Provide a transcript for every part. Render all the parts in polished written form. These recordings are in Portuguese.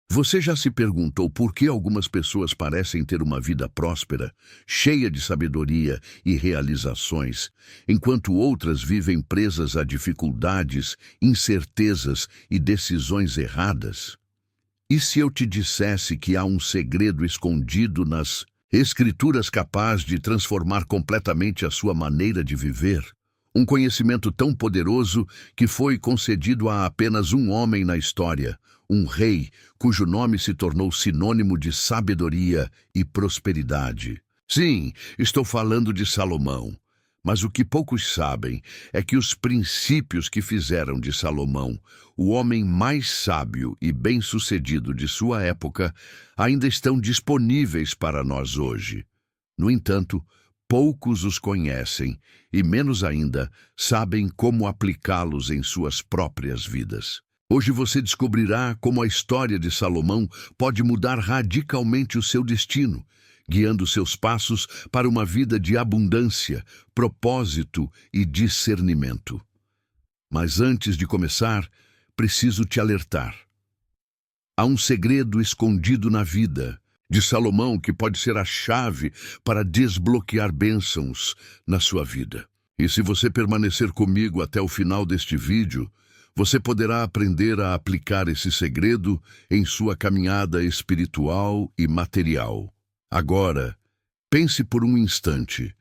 Você já se perguntou por que algumas pessoas parecem ter uma vida próspera, cheia de sabedoria e realizações, enquanto outras vivem presas a dificuldades, incertezas e decisões erradas? E se eu te dissesse que há um segredo escondido nas Escrituras capaz de transformar completamente a sua maneira de viver? Um conhecimento tão poderoso que foi concedido a apenas um homem na história, um rei cujo nome se tornou sinônimo de sabedoria e prosperidade. Sim, estou falando de Salomão. Mas o que poucos sabem é que os princípios que fizeram de Salomão o homem mais sábio e bem-sucedido de sua época ainda estão disponíveis para nós hoje. No entanto, poucos os conhecem e, menos ainda, sabem como aplicá-los em suas próprias vidas. Hoje você descobrirá como a história de Salomão pode mudar radicalmente o seu destino, guiando seus passos para uma vida de abundância, propósito e discernimento. Mas antes de começar, preciso te alertar. Há um segredo escondido na vida de Salomão que pode ser a chave para desbloquear bênçãos na sua vida. E se você permanecer comigo até o final deste vídeo, você poderá aprender a aplicar esse segredo em sua caminhada espiritual e material. Agora, pense por um instante.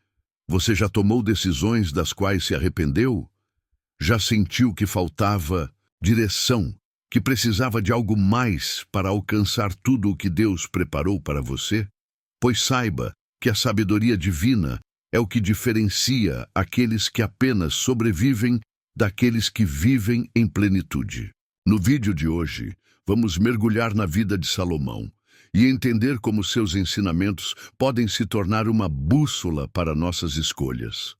Você já tomou decisões das quais se arrependeu? Já sentiu que faltava direção, que precisava de algo mais para alcançar tudo o que Deus preparou para você? Pois saiba que a sabedoria divina é o que diferencia aqueles que apenas sobrevivem daqueles que vivem em plenitude. No vídeo de hoje, vamos mergulhar na vida de Salomão e entender como seus ensinamentos podem se tornar uma bússola para nossas escolhas.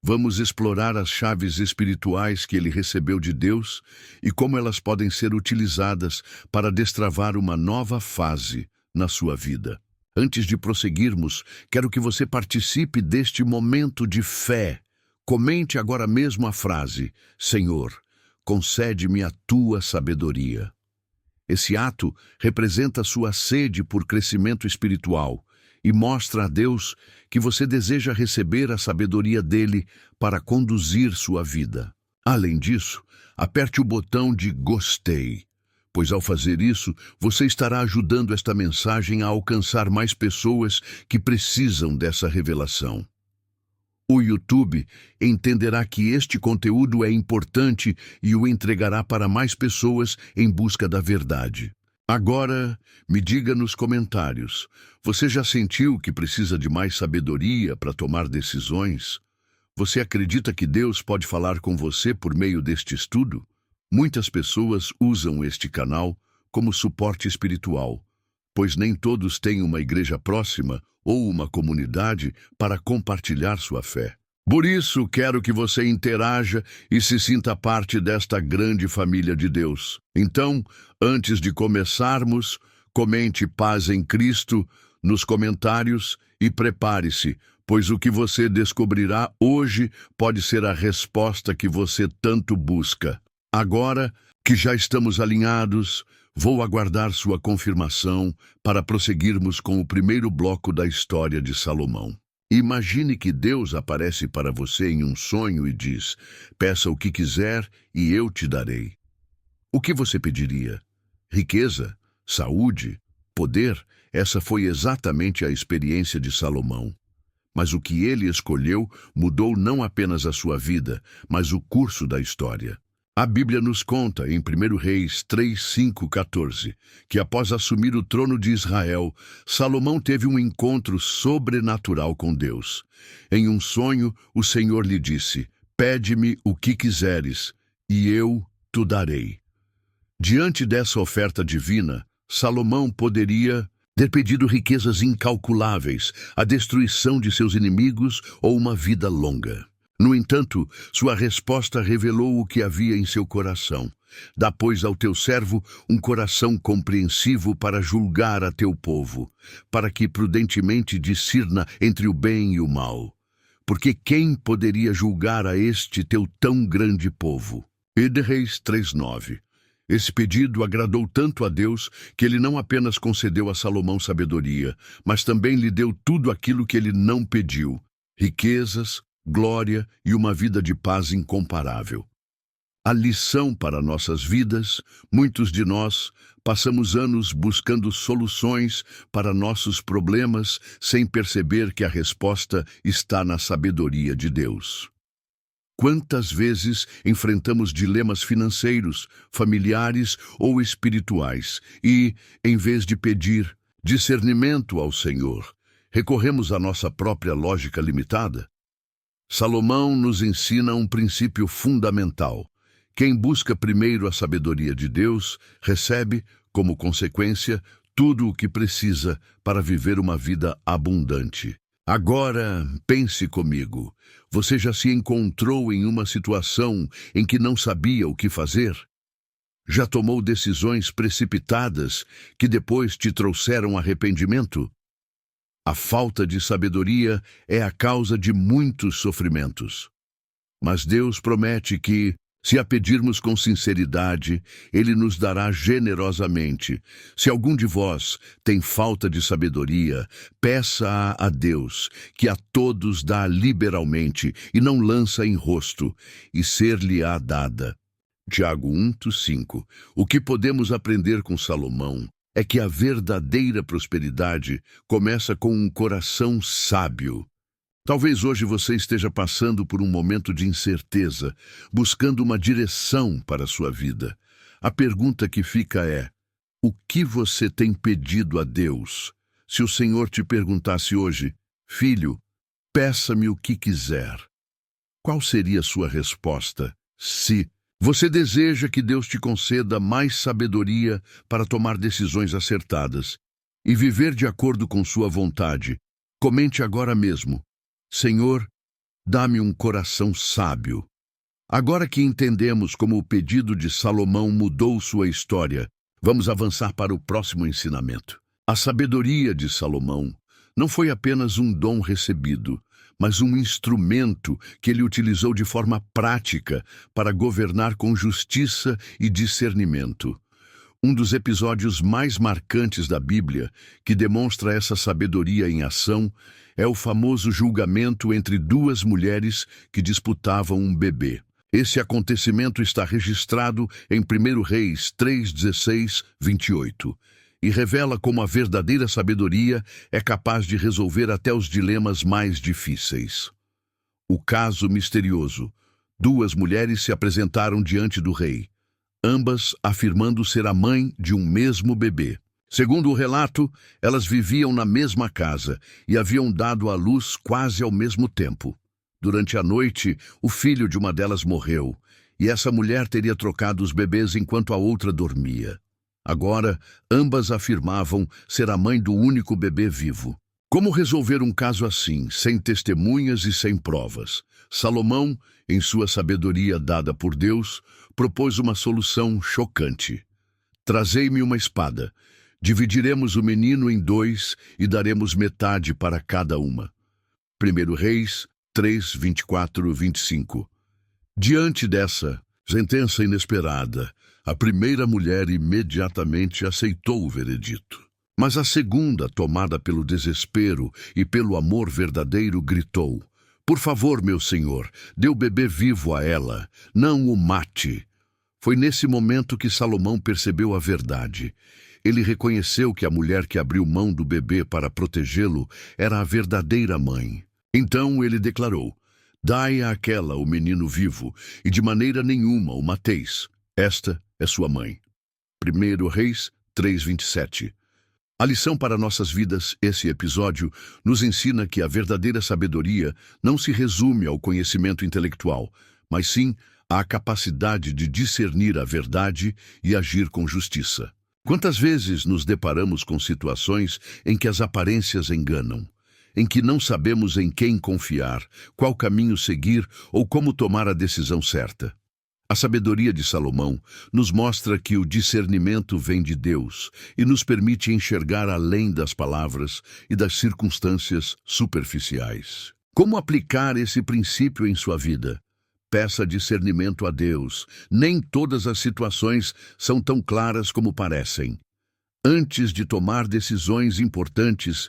Vamos explorar as chaves espirituais que ele recebeu de Deus e como elas podem ser utilizadas para destravar uma nova fase na sua vida. Antes de prosseguirmos, quero que você participe deste momento de fé. Comente agora mesmo a frase: Senhor, concede-me a tua sabedoria. Esse ato representa sua sede por crescimento espiritual e mostra a Deus que você deseja receber a sabedoria dele para conduzir sua vida. Além disso, aperte o botão de gostei, pois ao fazer isso, você estará ajudando esta mensagem a alcançar mais pessoas que precisam dessa revelação. O YouTube entenderá que este conteúdo é importante e o entregará para mais pessoas em busca da verdade. Agora, me diga nos comentários, você já sentiu que precisa de mais sabedoria para tomar decisões? Você acredita que Deus pode falar com você por meio deste estudo? Muitas pessoas usam este canal como suporte espiritual, pois nem todos têm uma igreja próxima ou uma comunidade para compartilhar sua fé. Por isso, quero que você interaja e se sinta parte desta grande família de Deus. Então, antes de começarmos, comente paz em Cristo nos comentários e prepare-se, pois o que você descobrirá hoje pode ser a resposta que você tanto busca. Agora que já estamos alinhados, vou aguardar sua confirmação para prosseguirmos com o primeiro bloco da história de Salomão. Imagine que Deus aparece para você em um sonho e diz: peça o que quiser e eu te darei. O que você pediria? Riqueza? Saúde? Poder? Essa foi exatamente a experiência de Salomão. Mas o que ele escolheu mudou não apenas a sua vida, mas o curso da história. A Bíblia nos conta, em 1 Reis 3, 5, 14, que após assumir o trono de Israel, Salomão teve um encontro sobrenatural com Deus. Em um sonho, o Senhor lhe disse: pede-me o que quiseres, e eu te darei. Diante dessa oferta divina, Salomão poderia ter pedido riquezas incalculáveis, a destruição de seus inimigos ou uma vida longa. No entanto, sua resposta revelou o que havia em seu coração. Dá, pois, ao teu servo um coração compreensivo para julgar a teu povo, para que prudentemente discirna entre o bem e o mal. Porque quem poderia julgar a este teu tão grande povo? 1 Reis 3:9. Esse pedido agradou tanto a Deus que ele não apenas concedeu a Salomão sabedoria, mas também lhe deu tudo aquilo que ele não pediu: riquezas, glória e uma vida de paz incomparável. A lição para nossas vidas: muitos de nós passamos anos buscando soluções para nossos problemas sem perceber que a resposta está na sabedoria de Deus. Quantas vezes enfrentamos dilemas financeiros, familiares ou espirituais e, em vez de pedir discernimento ao Senhor, recorremos à nossa própria lógica limitada? Salomão nos ensina um princípio fundamental: quem busca primeiro a sabedoria de Deus, recebe, como consequência, tudo o que precisa para viver uma vida abundante. Agora, pense comigo. Você já se encontrou em uma situação em que não sabia o que fazer? Já tomou decisões precipitadas que depois te trouxeram arrependimento? A falta de sabedoria é a causa de muitos sofrimentos. Mas Deus promete que, se a pedirmos com sinceridade, Ele nos dará generosamente. Se algum de vós tem falta de sabedoria, peça-a a Deus, que a todos dá liberalmente e não lança em rosto, e ser-lhe-á dada. Tiago 1:5. O que podemos aprender com Salomão é que a verdadeira prosperidade começa com um coração sábio. Talvez hoje você esteja passando por um momento de incerteza, buscando uma direção para a sua vida. A pergunta que fica é: o que você tem pedido a Deus? Se o Senhor te perguntasse hoje: filho, peça-me o que quiser, qual seria a sua resposta? Se você deseja que Deus te conceda mais sabedoria para tomar decisões acertadas e viver de acordo com sua vontade, comente agora mesmo: Senhor, dá-me um coração sábio. Agora que entendemos como o pedido de Salomão mudou sua história, vamos avançar para o próximo ensinamento. A sabedoria de Salomão não foi apenas um dom recebido, mas um instrumento que ele utilizou de forma prática para governar com justiça e discernimento. Um dos episódios mais marcantes da Bíblia, que demonstra essa sabedoria em ação, é o famoso julgamento entre duas mulheres que disputavam um bebê. Esse acontecimento está registrado em 1 Reis 3:16, 28, e revela como a verdadeira sabedoria é capaz de resolver até os dilemas mais difíceis. O caso misterioso: duas mulheres se apresentaram diante do rei, ambas afirmando ser a mãe de um mesmo bebê. Segundo o relato, elas viviam na mesma casa e haviam dado à luz quase ao mesmo tempo. Durante a noite, o filho de uma delas morreu, e essa mulher teria trocado os bebês enquanto a outra dormia. Agora, ambas afirmavam ser a mãe do único bebê vivo. Como resolver um caso assim, sem testemunhas e sem provas? Salomão, em sua sabedoria dada por Deus, propôs uma solução chocante. Trazei-me uma espada. Dividiremos o menino em dois e daremos metade para cada uma. 1 Reis 3, 24, 25. Diante dessa sentença inesperada, a primeira mulher imediatamente aceitou o veredito. Mas a segunda, tomada pelo desespero e pelo amor verdadeiro, gritou: Por favor, meu senhor, dê o bebê vivo a ela, não o mate. Foi nesse momento que Salomão percebeu a verdade. Ele reconheceu que a mulher que abriu mão do bebê para protegê-lo era a verdadeira mãe. Então ele declarou: Dai àquela o menino vivo, e de maneira nenhuma o mateis. Esta é sua mãe. 1 Reis 3:27. A lição para nossas vidas: esse episódio nos ensina que a verdadeira sabedoria não se resume ao conhecimento intelectual, mas sim à capacidade de discernir a verdade e agir com justiça. Quantas vezes nos deparamos com situações em que as aparências enganam, em que não sabemos em quem confiar, qual caminho seguir ou como tomar a decisão certa? A sabedoria de Salomão nos mostra que o discernimento vem de Deus e nos permite enxergar além das palavras e das circunstâncias superficiais. Como aplicar esse princípio em sua vida? Peça discernimento a Deus. Nem todas as situações são tão claras como parecem. Antes de tomar decisões importantes,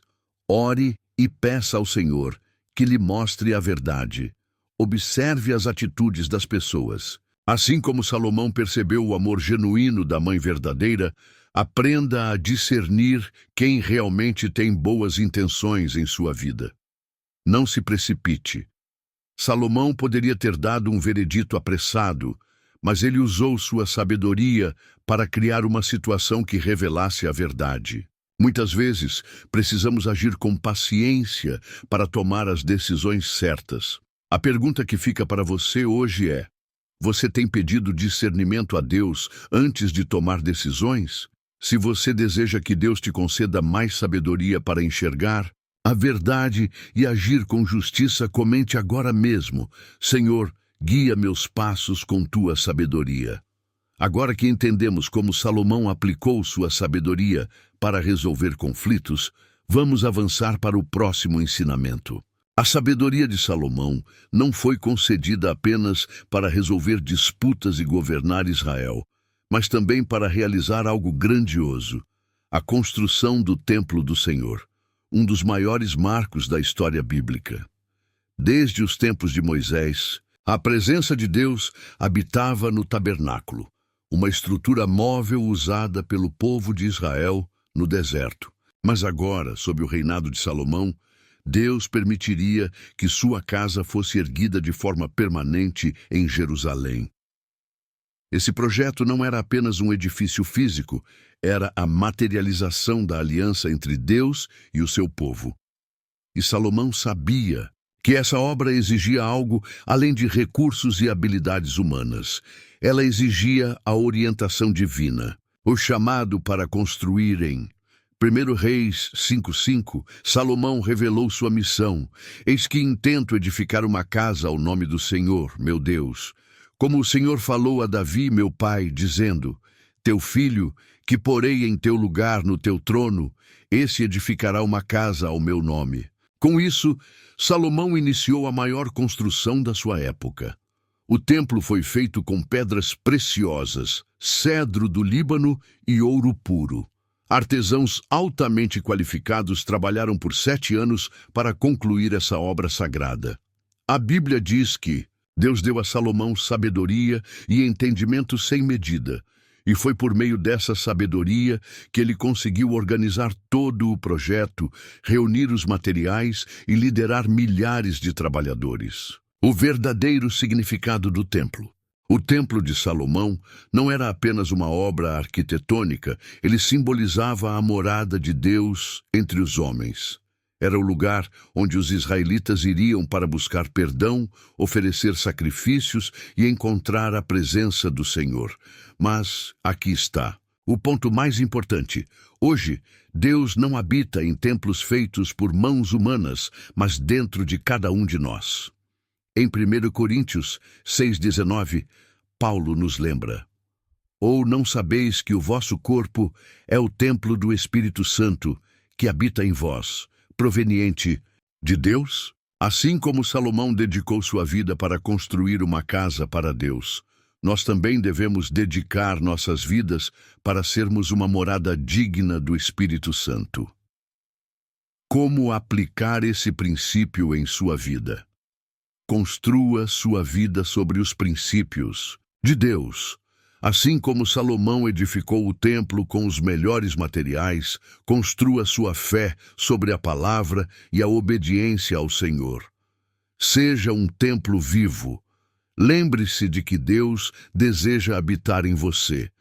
ore e peça ao Senhor que lhe mostre a verdade. Observe as atitudes das pessoas. Assim como Salomão percebeu o amor genuíno da mãe verdadeira, aprenda a discernir quem realmente tem boas intenções em sua vida. Não se precipite. Salomão poderia ter dado um veredito apressado, mas ele usou sua sabedoria para criar uma situação que revelasse a verdade. Muitas vezes, precisamos agir com paciência para tomar as decisões certas. A pergunta que fica para você hoje é: você tem pedido discernimento a Deus antes de tomar decisões? Se você deseja que Deus te conceda mais sabedoria para enxergar a verdade e agir com justiça, comente agora mesmo: Senhor, guia meus passos com tua sabedoria. Agora que entendemos como Salomão aplicou sua sabedoria para resolver conflitos, vamos avançar para o próximo ensinamento. A sabedoria de Salomão não foi concedida apenas para resolver disputas e governar Israel, mas também para realizar algo grandioso: a construção do Templo do Senhor, um dos maiores marcos da história bíblica. Desde os tempos de Moisés, a presença de Deus habitava no tabernáculo, uma estrutura móvel usada pelo povo de Israel no deserto. Mas agora, sob o reinado de Salomão, Deus permitiria que sua casa fosse erguida de forma permanente em Jerusalém. Esse projeto não era apenas um edifício físico, era a materialização da aliança entre Deus e o seu povo. E Salomão sabia que essa obra exigia algo além de recursos e habilidades humanas. Ela exigia a orientação divina. O chamado para construir em 1 Reis 5:5, Salomão revelou sua missão: eis que intento edificar uma casa ao nome do Senhor, meu Deus. Como o Senhor falou a Davi, meu pai, dizendo: teu filho, que porei em teu lugar no teu trono, esse edificará uma casa ao meu nome. Com isso, Salomão iniciou a maior construção da sua época. O templo foi feito com pedras preciosas, cedro do Líbano e ouro puro. Artesãos altamente qualificados trabalharam por 7 anos para concluir essa obra sagrada. A Bíblia diz que Deus deu a Salomão sabedoria e entendimento sem medida, e foi por meio dessa sabedoria que ele conseguiu organizar todo o projeto, reunir os materiais e liderar milhares de trabalhadores. O verdadeiro significado do templo. O Templo de Salomão não era apenas uma obra arquitetônica, ele simbolizava a morada de Deus entre os homens. Era o lugar onde os israelitas iriam para buscar perdão, oferecer sacrifícios e encontrar a presença do Senhor. Mas aqui está o ponto mais importante. Hoje, Deus não habita em templos feitos por mãos humanas, mas dentro de cada um de nós. Em 1 Coríntios 6,19, Paulo nos lembra: ou não sabeis que o vosso corpo é o templo do Espírito Santo, que habita em vós, proveniente de Deus? Assim como Salomão dedicou sua vida para construir uma casa para Deus, nós também devemos dedicar nossas vidas para sermos uma morada digna do Espírito Santo. Como aplicar esse princípio em sua vida? Construa sua vida sobre os princípios de Deus. Assim como Salomão edificou o templo com os melhores materiais, construa sua fé sobre a palavra e a obediência ao Senhor. Seja um templo vivo. Lembre-se de que Deus deseja habitar em você.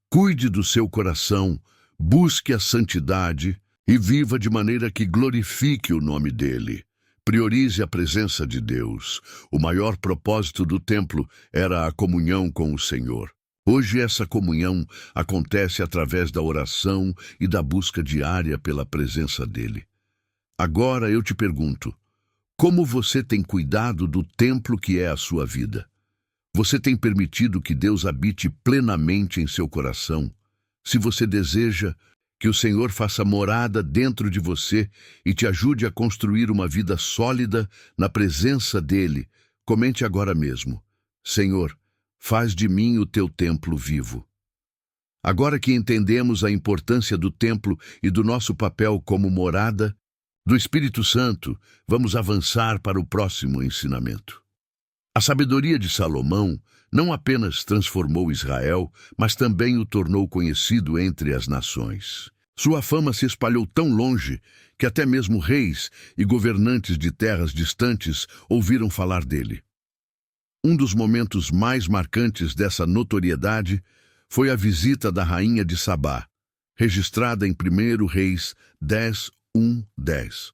Cuide do seu coração, busque a santidade e viva de maneira que glorifique o nome dele. Priorize a presença de Deus. O maior propósito do templo era a comunhão com o Senhor. Hoje essa comunhão acontece através da oração e da busca diária pela presença dele. Agora eu te pergunto: como você tem cuidado do templo que é a sua vida? Você tem permitido que Deus habite plenamente em seu coração? Se você deseja que o Senhor faça morada dentro de você e te ajude a construir uma vida sólida na presença dele, comente agora mesmo: Senhor, faz de mim o teu templo vivo. Agora que entendemos a importância do templo e do nosso papel como morada do Espírito Santo, vamos avançar para o próximo ensinamento. A sabedoria de Salomão não apenas transformou Israel, mas também o tornou conhecido entre as nações. Sua fama se espalhou tão longe que até mesmo reis e governantes de terras distantes ouviram falar dele. Um dos momentos mais marcantes dessa notoriedade foi a visita da rainha de Sabá, registrada em 1 Reis 10:10.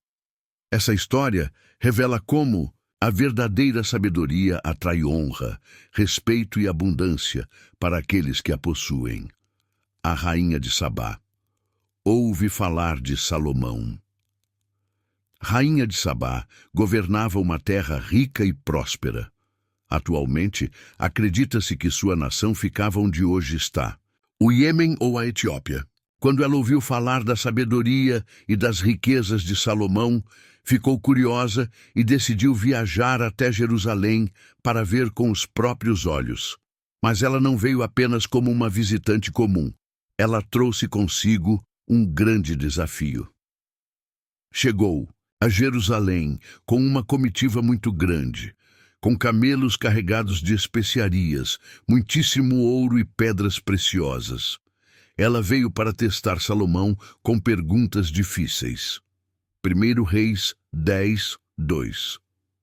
Essa história revela como a verdadeira sabedoria atrai honra, respeito e abundância para aqueles que a possuem. A rainha de Sabá. Ouve falar de Salomão. Rainha de Sabá governava uma terra rica e próspera. Atualmente, acredita-se que sua nação ficava onde hoje está, o Iêmen ou a Etiópia. Quando ela ouviu falar da sabedoria e das riquezas de Salomão, ficou curiosa e decidiu viajar até Jerusalém para ver com os próprios olhos. Mas ela não veio apenas como uma visitante comum. Ela trouxe consigo um grande desafio. Chegou a Jerusalém com uma comitiva muito grande, com camelos carregados de especiarias, muitíssimo ouro e pedras preciosas. Ela veio para testar Salomão com perguntas difíceis. 1 Reis 10:2.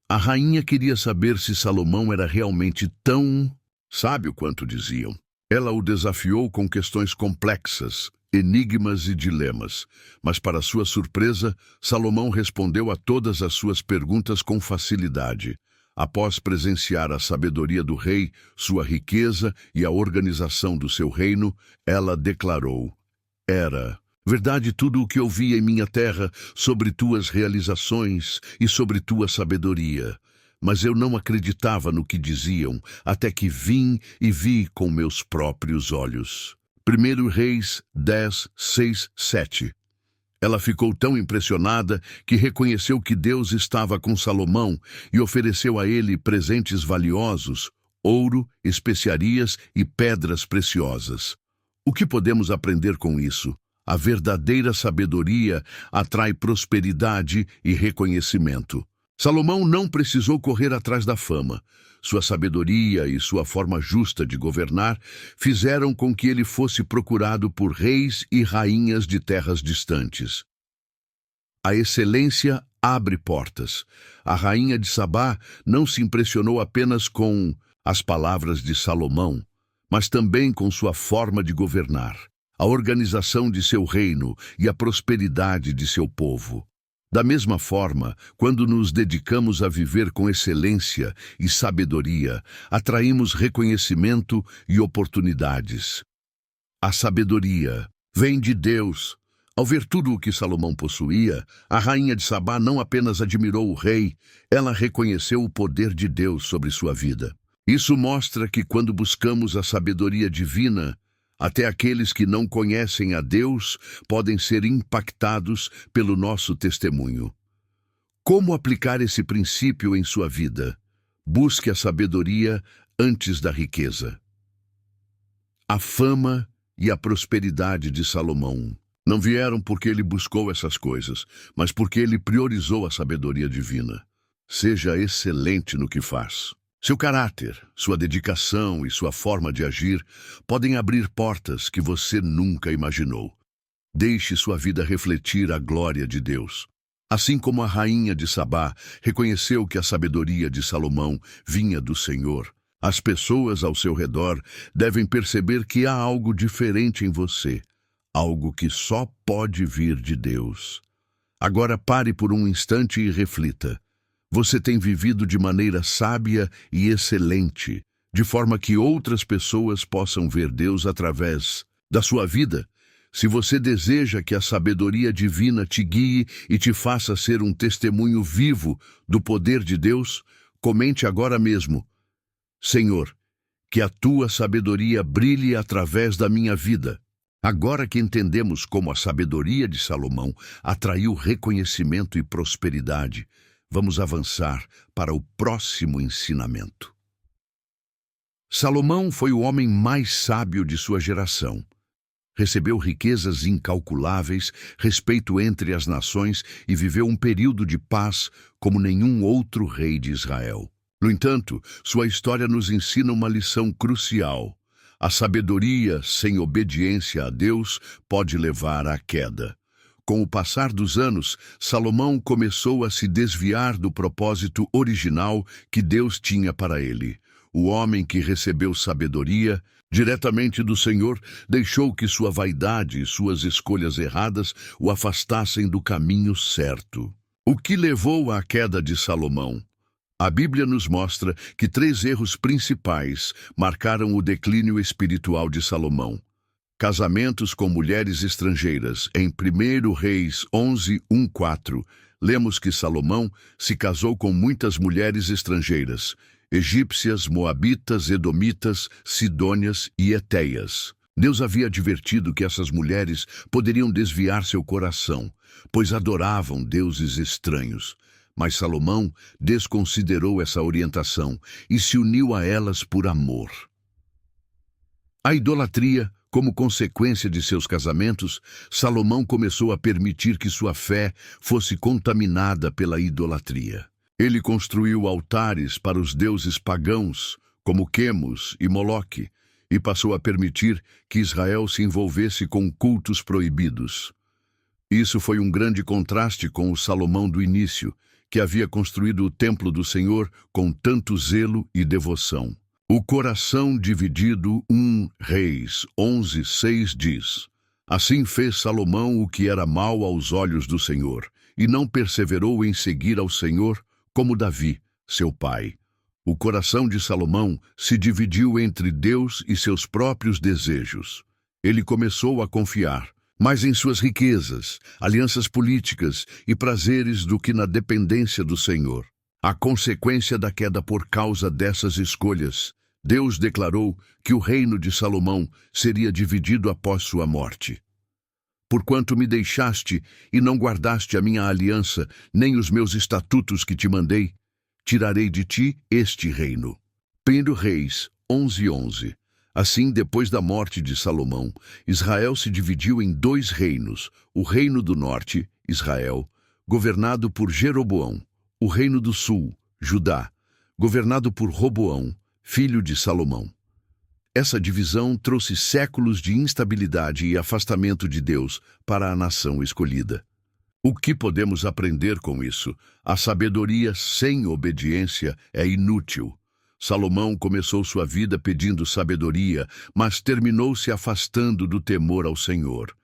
A rainha queria saber se Salomão era realmente tão sábio quanto diziam. Ela o desafiou com questões complexas, enigmas e dilemas, mas para sua surpresa, Salomão respondeu a todas as suas perguntas com facilidade. Após presenciar a sabedoria do rei, sua riqueza e a organização do seu reino, ela declarou: Era verdade tudo o que ouvi em minha terra sobre tuas realizações e sobre tua sabedoria. Mas eu não acreditava no que diziam, até que vim e vi com meus próprios olhos. 1 Reis 10:6-7. Ela ficou tão impressionada que reconheceu que Deus estava com Salomão e ofereceu a ele presentes valiosos, ouro, especiarias e pedras preciosas. O que podemos aprender com isso? A verdadeira sabedoria atrai prosperidade e reconhecimento. Salomão não precisou correr atrás da fama. Sua sabedoria e sua forma justa de governar fizeram com que ele fosse procurado por reis e rainhas de terras distantes. A excelência abre portas. A rainha de Sabá não se impressionou apenas com as palavras de Salomão, mas também com sua forma de governar, a organização de seu reino e a prosperidade de seu povo. Da mesma forma, quando nos dedicamos a viver com excelência e sabedoria, atraímos reconhecimento e oportunidades. A sabedoria vem de Deus. Ao ver tudo o que Salomão possuía, a rainha de Sabá não apenas admirou o rei, ela reconheceu o poder de Deus sobre sua vida. Isso mostra que quando buscamos a sabedoria divina, até aqueles que não conhecem a Deus podem ser impactados pelo nosso testemunho. Como aplicar esse princípio em sua vida? Busque a sabedoria antes da riqueza. A fama e a prosperidade de Salomão não vieram porque ele buscou essas coisas, mas porque ele priorizou a sabedoria divina. Seja excelente no que faz. Seu caráter, sua dedicação e sua forma de agir podem abrir portas que você nunca imaginou. Deixe sua vida refletir a glória de Deus. Assim como a rainha de Sabá reconheceu que a sabedoria de Salomão vinha do Senhor, as pessoas ao seu redor devem perceber que há algo diferente em você, algo que só pode vir de Deus. Agora pare por um instante e reflita. Você tem vivido de maneira sábia e excelente, de forma que outras pessoas possam ver Deus através da sua vida? Se você deseja que a sabedoria divina te guie e te faça ser um testemunho vivo do poder de Deus, comente agora mesmo: Senhor, que a tua sabedoria brilhe através da minha vida. Agora que entendemos como a sabedoria de Salomão atraiu reconhecimento e prosperidade, vamos avançar para o próximo ensinamento. Salomão foi o homem mais sábio de sua geração. Recebeu riquezas incalculáveis, respeito entre as nações e viveu um período de paz como nenhum outro rei de Israel. No entanto, sua história nos ensina uma lição crucial. A sabedoria sem obediência a Deus pode levar à queda. Com o passar dos anos, Salomão começou a se desviar do propósito original que Deus tinha para ele. O homem que recebeu sabedoria diretamente do Senhor deixou que sua vaidade e suas escolhas erradas o afastassem do caminho certo. O que levou à queda de Salomão? A Bíblia nos mostra que 3 erros principais marcaram o declínio espiritual de Salomão. Casamentos com mulheres estrangeiras. Em 1 Reis 11, 1-4, lemos que Salomão se casou com muitas mulheres estrangeiras, egípcias, moabitas, edomitas, sidônias e etéias. Deus havia advertido que essas mulheres poderiam desviar seu coração, pois adoravam deuses estranhos. Mas Salomão desconsiderou essa orientação e se uniu a elas por amor. A idolatria. Como consequência de seus casamentos, Salomão começou a permitir que sua fé fosse contaminada pela idolatria. Ele construiu altares para os deuses pagãos, como Quemos e Moloque, e passou a permitir que Israel se envolvesse com cultos proibidos. Isso foi um grande contraste com o Salomão do início, que havia construído o templo do Senhor com tanto zelo e devoção. O coração dividido. 1 Reis 11, 6 diz: Assim fez Salomão o que era mau aos olhos do Senhor, e não perseverou em seguir ao Senhor como Davi, seu pai. O coração de Salomão se dividiu entre Deus e seus próprios desejos. Ele começou a confiar mais em suas riquezas, alianças políticas e prazeres do que na dependência do Senhor. A consequência da queda por causa dessas escolhas, Deus declarou que o reino de Salomão seria dividido após sua morte. Porquanto me deixaste e não guardaste a minha aliança, nem os meus estatutos que te mandei, tirarei de ti este reino. 1 Reis 11:11. Assim, depois da morte de Salomão, Israel se dividiu em 2 reinos: o reino do norte, Israel, governado por Jeroboão; o reino do sul, Judá, governado por Roboão, filho de Salomão. Essa divisão trouxe séculos de instabilidade e afastamento de Deus para a nação escolhida. O que podemos aprender com isso? A sabedoria sem obediência é inútil. Salomão começou sua vida pedindo sabedoria, mas terminou se afastando do temor ao Senhor.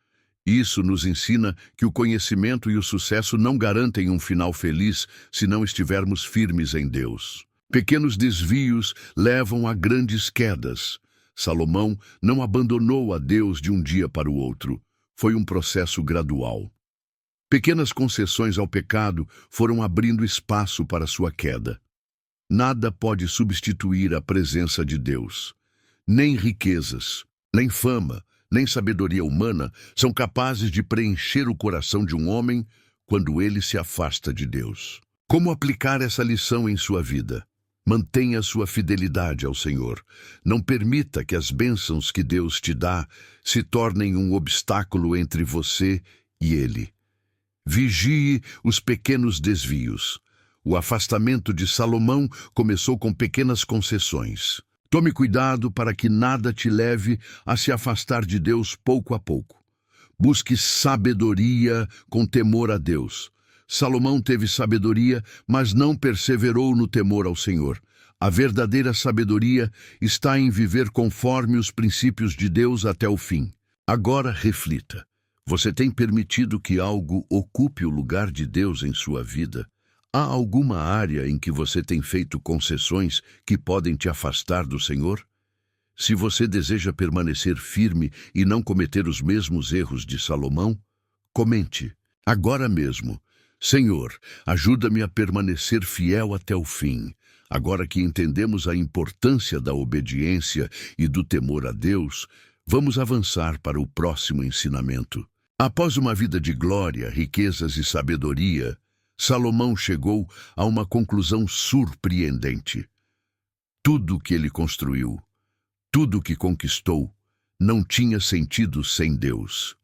Isso nos ensina que o conhecimento e o sucesso não garantem um final feliz se não estivermos firmes em Deus. Pequenos desvios levam a grandes quedas. Salomão não abandonou a Deus de um dia para o outro. Foi um processo gradual. Pequenas concessões ao pecado foram abrindo espaço para sua queda. Nada pode substituir a presença de Deus. Nem riquezas, nem fama, nem sabedoria humana são capazes de preencher o coração de um homem quando ele se afasta de Deus. Como aplicar essa lição em sua vida? Mantenha sua fidelidade ao Senhor. Não permita que as bênçãos que Deus te dá se tornem um obstáculo entre você e Ele. Vigie os pequenos desvios. O afastamento de Salomão começou com pequenas concessões. Tome cuidado para que nada te leve a se afastar de Deus pouco a pouco. Busque sabedoria com temor a Deus. Salomão teve sabedoria, mas não perseverou no temor ao Senhor. A verdadeira sabedoria está em viver conforme os princípios de Deus até o fim. Agora reflita. Você tem permitido que algo ocupe o lugar de Deus em sua vida? Há alguma área em que você tem feito concessões que podem te afastar do Senhor? Se você deseja permanecer firme e não cometer os mesmos erros de Salomão, comente, agora mesmo: Senhor, ajuda-me a permanecer fiel até o fim. Agora que entendemos a importância da obediência e do temor a Deus, vamos avançar para o próximo ensinamento. Após uma vida de glória, riquezas e sabedoria, Salomão chegou a uma conclusão surpreendente. Tudo que ele construiu, tudo o que conquistou não tinha sentido sem Deus.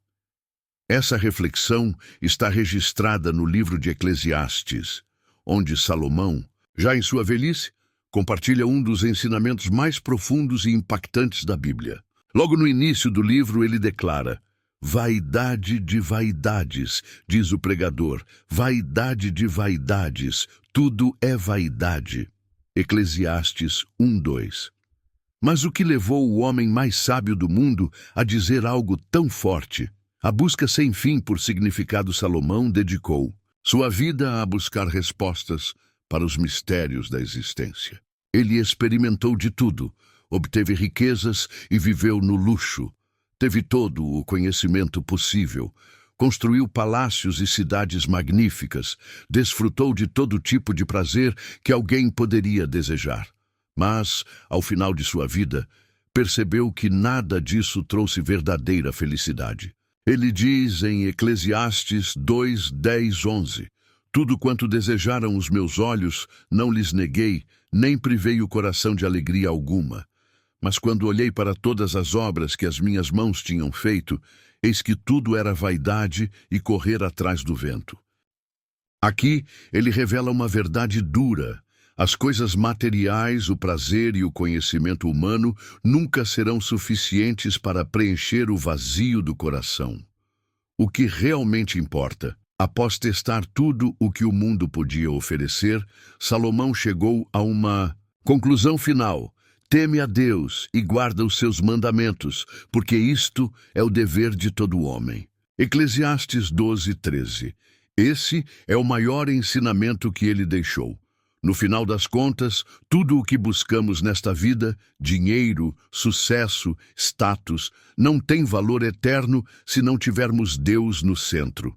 Essa reflexão está registrada no livro de Eclesiastes, onde Salomão, já em sua velhice, compartilha um dos ensinamentos mais profundos e impactantes da Bíblia. Logo no início do livro ele declara: vaidade de vaidades, diz o pregador, vaidade de vaidades, tudo é vaidade. Eclesiastes 1:2. Mas o que levou o homem mais sábio do mundo a dizer algo tão forte? A busca sem fim por significado. Salomão dedicou sua vida a buscar respostas para os mistérios da existência. Ele experimentou de tudo, obteve riquezas e viveu no luxo. Teve todo o conhecimento possível, construiu palácios e cidades magníficas, desfrutou de todo tipo de prazer que alguém poderia desejar. Mas, ao final de sua vida, percebeu que nada disso trouxe verdadeira felicidade. Ele diz em Eclesiastes 2:10-11, tudo quanto desejaram os meus olhos, não lhes neguei, nem privei o coração de alegria alguma. Mas quando olhei para todas as obras que as minhas mãos tinham feito, eis que tudo era vaidade e correr atrás do vento. Aqui ele revela uma verdade dura. As coisas materiais, o prazer e o conhecimento humano nunca serão suficientes para preencher o vazio do coração. O que realmente importa, após testar tudo o que o mundo podia oferecer, Salomão chegou a uma conclusão final: teme a Deus e guarda os seus mandamentos, porque isto é o dever de todo homem. Eclesiastes 12:13. Esse é o maior ensinamento que ele deixou. No final das contas, tudo o que buscamos nesta vida, dinheiro, sucesso, status, não tem valor eterno se não tivermos Deus no centro.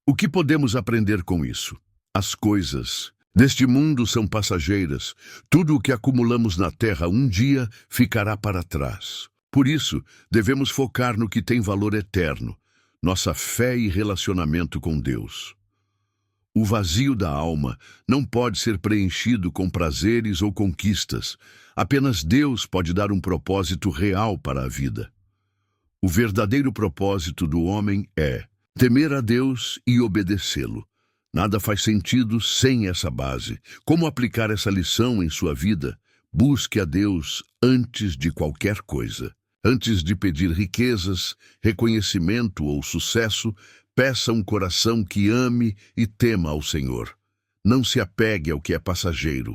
O que podemos aprender com isso? As coisas deste mundo são passageiras. Tudo o que acumulamos na terra um dia ficará para trás. Por isso, devemos focar no que tem valor eterno, nossa fé e relacionamento com Deus. O vazio da alma não pode ser preenchido com prazeres ou conquistas. Apenas Deus pode dar um propósito real para a vida. O verdadeiro propósito do homem é temer a Deus e obedecê-lo. Nada faz sentido sem essa base. Como aplicar essa lição em sua vida? Busque a Deus antes de qualquer coisa. Antes de pedir riquezas, reconhecimento ou sucesso, peça um coração que ame e tema ao Senhor. Não se apegue ao que é passageiro.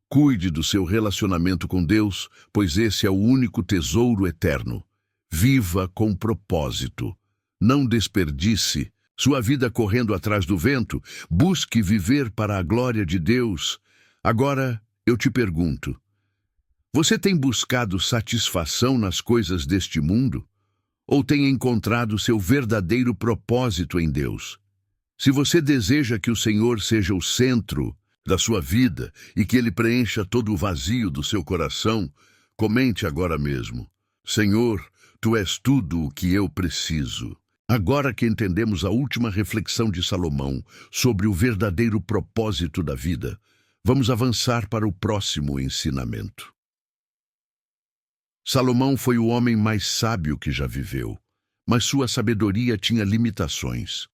Cuide do seu relacionamento com Deus, pois esse é o único tesouro eterno. Viva com propósito. Não desperdice sua vida correndo atrás do vento. Busque viver para a glória de Deus. Agora, eu te pergunto, você tem buscado satisfação nas coisas deste mundo? Ou tem encontrado seu verdadeiro propósito em Deus? Se você deseja que o Senhor seja o centro da sua vida e que Ele preencha todo o vazio do seu coração, comente agora mesmo: Senhor, Tu és tudo o que eu preciso. Agora que entendemos a última reflexão de Salomão sobre o verdadeiro propósito da vida, vamos avançar para o próximo ensinamento. Salomão foi o homem mais sábio que já viveu, mas sua sabedoria tinha limitações.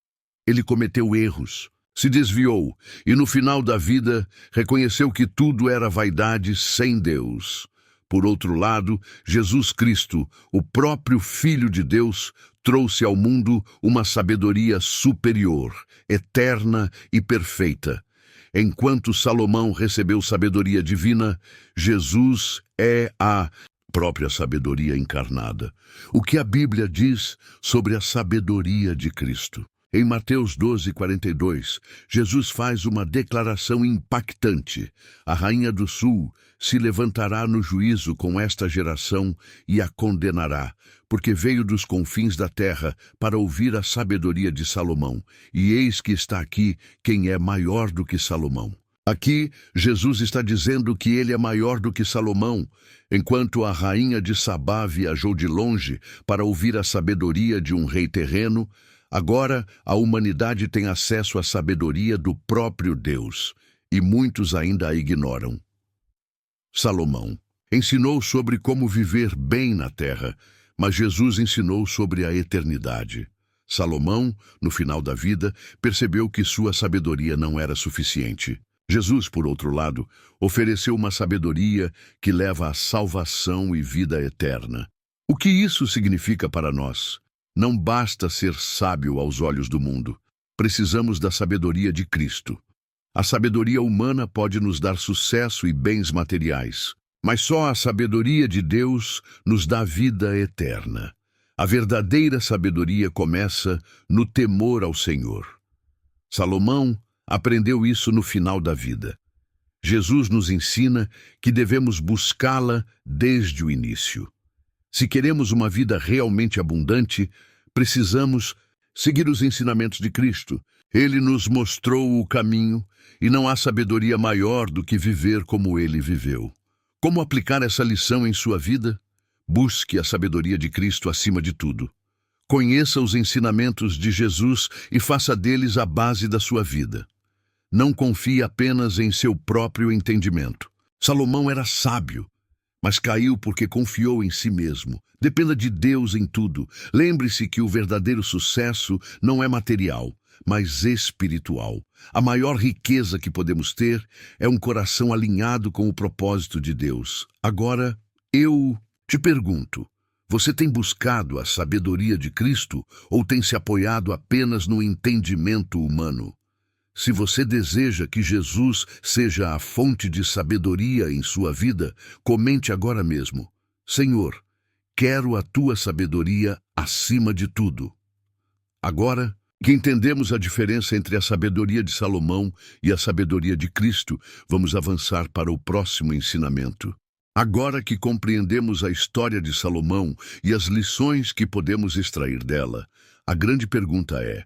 Ele cometeu erros, se desviou e no final da vida reconheceu que tudo era vaidade sem Deus. Por outro lado, Jesus Cristo, o próprio Filho de Deus, trouxe ao mundo uma sabedoria superior, eterna e perfeita. Enquanto Salomão recebeu sabedoria divina, Jesus é a própria sabedoria encarnada. O que a Bíblia diz sobre a sabedoria de Cristo? Em Mateus 12:42, Jesus faz uma declaração impactante. A rainha do sul se levantará no juízo com esta geração e a condenará, porque veio dos confins da terra para ouvir a sabedoria de Salomão. E eis que está aqui quem é maior do que Salomão. Aqui, Jesus está dizendo que ele é maior do que Salomão. Enquanto a rainha de Sabá viajou de longe para ouvir a sabedoria de um rei terreno, agora a humanidade tem acesso à sabedoria do próprio Deus, e muitos ainda a ignoram. Salomão, Ensinou sobre como viver bem na terra, mas Jesus ensinou sobre a eternidade. Salomão, no final da vida, percebeu que sua sabedoria não era suficiente. Jesus, por outro lado, ofereceu uma sabedoria que leva à salvação e vida eterna. O que isso significa para nós? Não basta ser sábio aos olhos do mundo. Precisamos da sabedoria de Cristo. A sabedoria humana pode nos dar sucesso e bens materiais, mas só a sabedoria de Deus nos dá vida eterna. A verdadeira sabedoria começa no temor ao Senhor. Salomão aprendeu isso no final da vida. Jesus nos ensina que devemos buscá-la desde o início. Se queremos uma vida realmente abundante, precisamos seguir os ensinamentos de Cristo. Ele nos mostrou o caminho e não há sabedoria maior do que viver como ele viveu. Como aplicar essa lição em sua vida? Busque a sabedoria de Cristo acima de tudo. Conheça os ensinamentos de Jesus e faça deles a base da sua vida. Não confie apenas em seu próprio entendimento. Salomão era sábio, mas caiu porque confiou em si mesmo. Dependa de Deus em tudo. Lembre-se que o verdadeiro sucesso não é material, mas espiritual. A maior riqueza que podemos ter é um coração alinhado com o propósito de Deus. Agora, eu te pergunto, você tem buscado a sabedoria de Cristo ou tem se apoiado apenas no entendimento humano? Se você deseja que Jesus seja a fonte de sabedoria em sua vida, comente agora mesmo: Senhor, quero a tua sabedoria acima de tudo. Agora que entendemos a diferença entre a sabedoria de Salomão e a sabedoria de Cristo, vamos avançar para o próximo ensinamento. Agora que compreendemos a história de Salomão e as lições que podemos extrair dela, a grande pergunta é: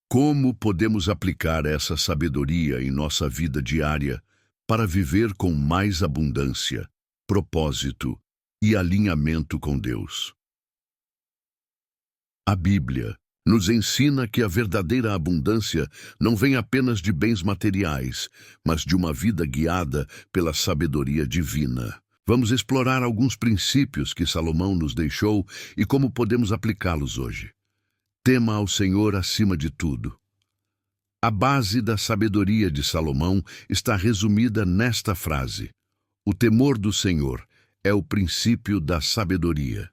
como podemos aplicar essa sabedoria em nossa vida diária para viver com mais abundância, propósito e alinhamento com Deus? A Bíblia nos ensina que a verdadeira abundância não vem apenas de bens materiais, mas de uma vida guiada pela sabedoria divina. Vamos explorar alguns princípios que Salomão nos deixou e como podemos aplicá-los hoje. Tema ao Senhor acima de tudo. A base da sabedoria de Salomão está resumida nesta frase: o temor do Senhor é o princípio da sabedoria.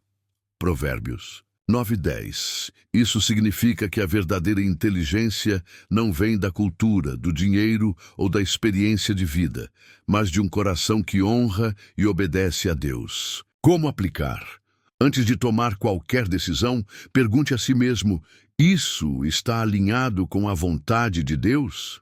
Provérbios 9:10. Isso significa que a verdadeira inteligência não vem da cultura, do dinheiro ou da experiência de vida, mas de um coração que honra e obedece a Deus. Como aplicar? Antes de tomar qualquer decisão, pergunte a si mesmo: isso está alinhado com a vontade de Deus?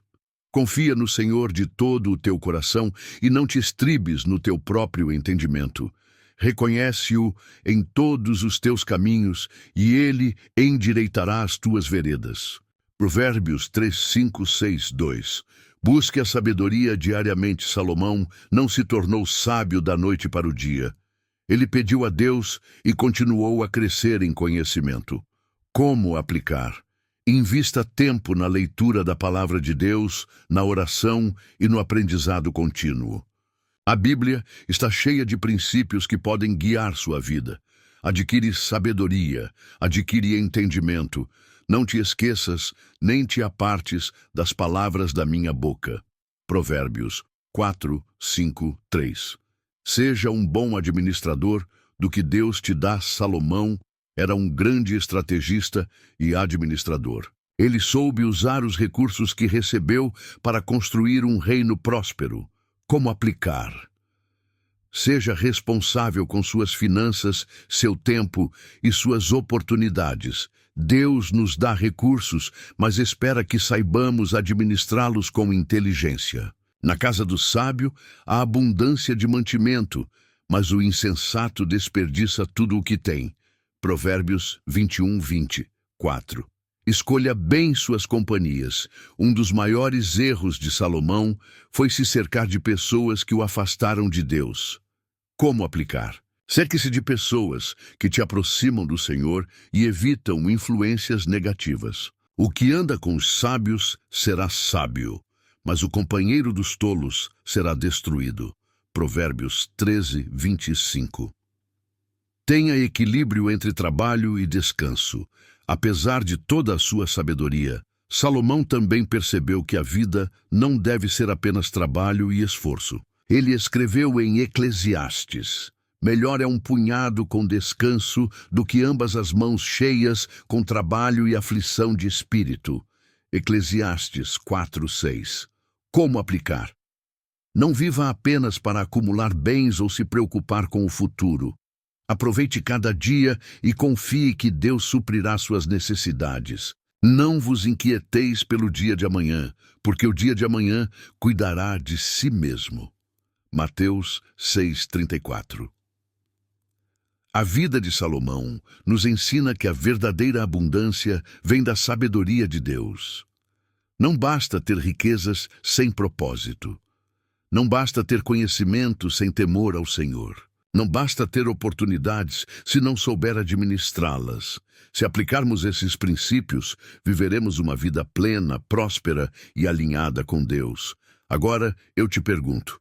Confia no Senhor de todo o teu coração e não te estribes no teu próprio entendimento. Reconhece-o em todos os teus caminhos e ele endireitará as tuas veredas. Provérbios 3, 5, 6, 2. Busque a sabedoria diariamente. Salomão não se tornou sábio da noite para o dia. Ele pediu a Deus e continuou a crescer em conhecimento. Como aplicar? Invista tempo na leitura da palavra de Deus, na oração e no aprendizado contínuo. A Bíblia está cheia de princípios que podem guiar sua vida. Adquire sabedoria, adquire entendimento. Não te esqueças, nem te apartes das palavras da minha boca. Provérbios 4, 5, 3. Seja um bom administrador do que Deus te dá. Salomão era um grande estrategista e administrador. Ele soube usar os recursos que recebeu para construir um reino próspero. Como aplicar? Seja responsável com suas finanças, seu tempo e suas oportunidades. Deus nos dá recursos, mas espera que saibamos administrá-los com inteligência. Na casa do sábio, há abundância de mantimento, mas o insensato desperdiça tudo o que tem. Provérbios 21, 20, 4. Escolha bem suas companhias. Um dos maiores erros de Salomão foi se cercar de pessoas que o afastaram de Deus. Como aplicar? Cerque-se de pessoas que te aproximam do Senhor e evitam influências negativas. O que anda com os sábios será sábio, mas o companheiro dos tolos será destruído. Provérbios 13, 25. Tenha equilíbrio entre trabalho e descanso. Apesar de toda a sua sabedoria, Salomão também percebeu que a vida não deve ser apenas trabalho e esforço. Ele escreveu em Eclesiastes: melhor é um punhado com descanso do que ambas as mãos cheias com trabalho e aflição de espírito. Eclesiastes 4:6. Como aplicar? Não viva apenas para acumular bens ou se preocupar com o futuro. Aproveite cada dia e confie que Deus suprirá suas necessidades. Não vos inquieteis pelo dia de amanhã, porque o dia de amanhã cuidará de si mesmo. Mateus 6:34. A vida de Salomão nos ensina que a verdadeira abundância vem da sabedoria de Deus. Não basta ter riquezas sem propósito. Não basta ter conhecimento sem temor ao Senhor. Não basta ter oportunidades se não souber administrá-las. Se aplicarmos esses princípios, viveremos uma vida plena, próspera e alinhada com Deus. Agora, eu te pergunto,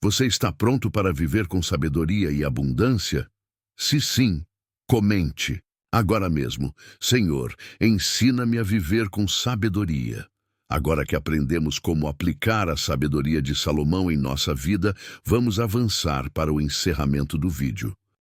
você está pronto para viver com sabedoria e abundância? Se sim, comente agora mesmo: Senhor, ensina-me a viver com sabedoria. Agora que aprendemos como aplicar a sabedoria de Salomão em nossa vida, vamos avançar para o encerramento do vídeo.